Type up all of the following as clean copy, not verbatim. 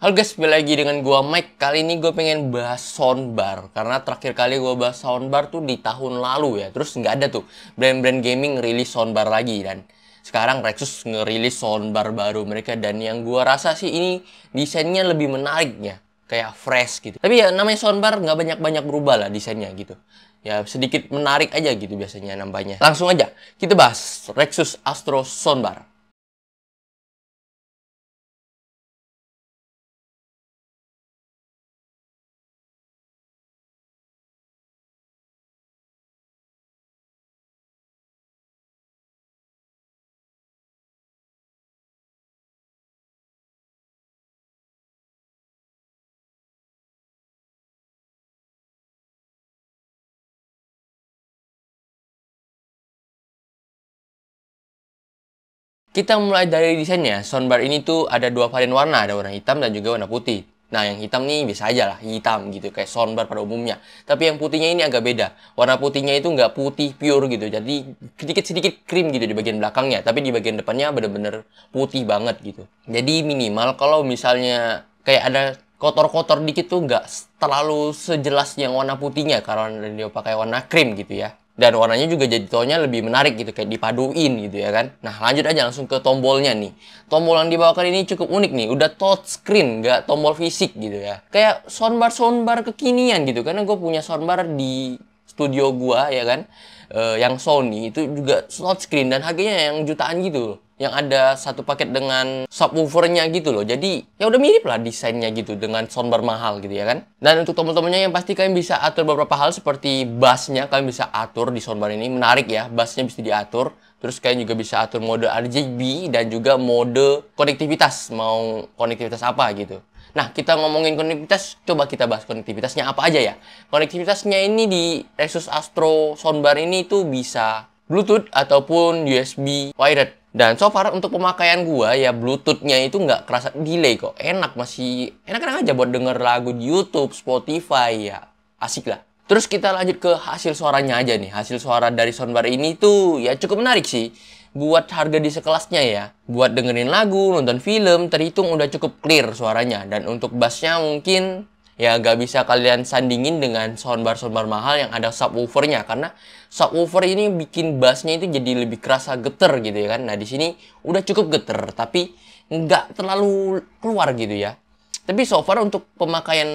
Halo guys, kembali lagi dengan gua Mike. Kali ini gue pengen bahas soundbar. Karena terakhir kali gue bahas soundbar tuh di tahun lalu ya. Terus nggak ada tuh brand-brand gaming rilis soundbar lagi. Dan sekarang Rexus ngerilis soundbar baru mereka. Dan yang gua rasa sih ini desainnya lebih menarik ya. Kayak fresh gitu. Tapi ya namanya soundbar nggak banyak-banyak berubah lah desainnya gitu. Ya sedikit menarik aja gitu biasanya nambahnya. Langsung aja kita bahas Rexus Astro Soundbar. Kita mulai dari desainnya. Soundbar ini tuh ada dua varian warna, ada warna hitam dan juga warna putih. Nah, yang hitam nih biasa aja lah, hitam gitu, kayak soundbar pada umumnya. Tapi yang putihnya ini agak beda. Warna putihnya itu nggak putih pure gitu, jadi sedikit-sedikit krim gitu di bagian belakangnya. Tapi di bagian depannya bener-bener putih banget gitu. Jadi minimal kalau misalnya kayak ada kotor-kotor dikit tuh nggak terlalu sejelas yang warna putihnya, karena dia pakai warna krim gitu ya. Dan warnanya juga jadi tonnya lebih menarik gitu, kayak dipaduin gitu ya kan. Nah lanjut aja langsung ke tombolnya nih. Tombol yang dibawakan ini cukup unik nih, udah touchscreen, nggak tombol fisik gitu ya. Kayak soundbar kekinian gitu, karena gue punya soundbar di studio gua ya kan. Yang Sony itu juga touchscreen dan harganya yang jutaan gitu loh. Yang ada satu paket dengan subwoofernya gitu loh. Jadi ya udah mirip lah desainnya gitu dengan soundbar mahal gitu ya kan. Dan untuk tombol-tombolnya yang pasti kalian bisa atur beberapa hal seperti bassnya kalian bisa atur di soundbar ini. Menarik ya, bassnya bisa diatur. Terus kalian juga bisa atur mode RGB dan juga mode konektivitas. Mau konektivitas apa gitu. Nah, kita ngomongin konektivitas, coba kita bahas konektivitasnya apa aja ya. Konektivitasnya ini di Rexus Astro Soundbar ini tuh bisa Bluetooth ataupun USB wired. Dan so far untuk pemakaian gua ya Bluetooth-nya itu nggak kerasa delay kok. Enak, masih enak-enak aja buat denger lagu di YouTube, Spotify ya. Asik lah. Terus kita lanjut ke hasil suaranya aja nih. Hasil suara dari soundbar ini tuh ya cukup menarik sih. Buat harga di sekelasnya ya. Buat dengerin lagu, nonton film, terhitung udah cukup clear suaranya. Dan untuk bassnya mungkin ya nggak bisa kalian sandingin dengan soundbar-soundbar mahal yang ada subwoofernya. Karena subwoofer ini bikin bassnya itu jadi lebih kerasa geter gitu ya kan. Nah di sini udah cukup geter, tapi nggak terlalu keluar gitu ya. Tapi so far untuk pemakaian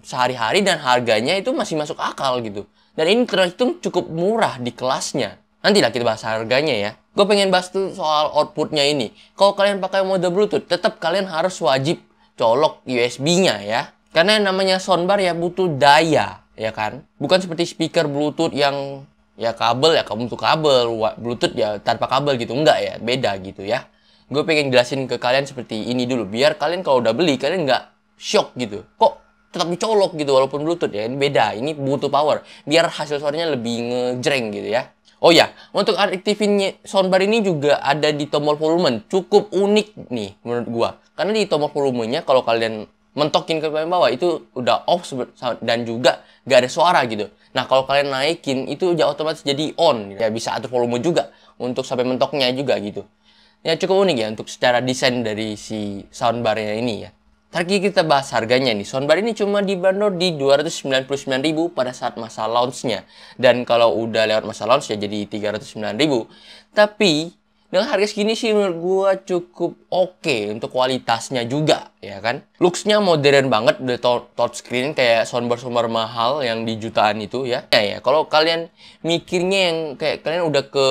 sehari-hari dan harganya itu masih masuk akal gitu. Dan ini terhitung cukup murah di kelasnya. Nantilah kita bahas harganya ya. Gue pengen bahas tuh soal outputnya ini. Kalau kalian pakai mode Bluetooth, tetap kalian harus wajib colok USB-nya ya. Karena yang namanya soundbar ya butuh daya, ya kan? Bukan seperti speaker Bluetooth yang ya kabel ya kamu butuh kabel, Bluetooth ya tanpa kabel gitu. Enggak ya, beda gitu ya. Gue pengen jelasin ke kalian seperti ini dulu. Biar kalian kalau udah beli, kalian nggak shock gitu. Kok tetap dicolok gitu walaupun Bluetooth ya. Ini beda, ini butuh power. Biar hasil suaranya lebih ngejreng gitu ya. Oh ya, untuk aktifin soundbar ini juga ada di tombol volume. Cukup unik nih menurut gua. Karena di tombol volumenya kalau kalian mentokin ke bagian bawah itu udah off dan juga gak ada suara gitu. Nah, kalau kalian naikin itu udah otomatis jadi on. Ya bisa atur volume juga untuk sampai mentoknya juga gitu. Ya cukup unik ya untuk secara desain dari si soundbarnya ini ya. Tadi kita bahas harganya nih. Soundbar ini cuma dibanderol di 299.000 pada saat masa launch-nya. Dan kalau udah lewat masa launch ya jadi 309.000. Tapi dengan harga segini sih menurut gua cukup oke untuk kualitasnya juga ya kan. Looks-nya modern banget, udah touchscreen kayak soundbar-soundbar mahal yang di jutaan itu ya. Ya kalau kalian mikirnya yang kayak kalian udah ke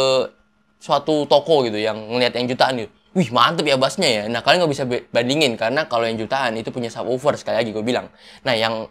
suatu toko gitu yang ngelihat yang jutaan gitu. Wih mantep ya bassnya ya. Nah kalian nggak bisa bandingin karena kalau yang jutaan itu punya subwoofer sekali lagi gue bilang. Nah yang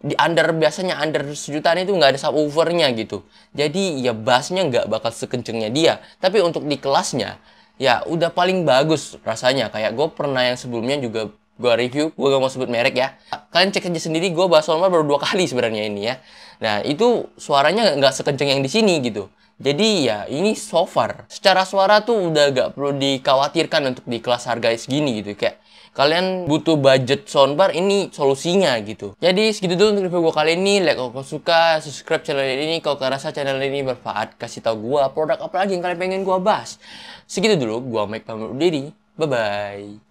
di biasanya under sejutaan itu nggak ada subwoofernya gitu. Jadi ya bassnya nggak bakal sekencengnya dia. Tapi untuk di kelasnya ya udah paling bagus rasanya. Kayak gue pernah yang sebelumnya juga gue review, gue gak mau sebut merek ya. Kalian cek aja sendiri, gue bahas soundbar baru 2 kali sebenarnya ini ya. Nah itu suaranya nggak sekenceng yang di sini gitu. Jadi ya ini so far secara suara tuh udah gak perlu dikhawatirkan untuk di kelas harga segini gitu. Kayak kalian butuh budget soundbar, ini solusinya gitu. Jadi segitu dulu untuk review gue kali ini. Like kalau kalian suka, subscribe channel ini kalau kalian rasa channel ini bermanfaat. Kasih tau gue produk apa lagi yang kalian pengen gue bahas. Segitu dulu, gue Mike pamit undur diri. Bye bye.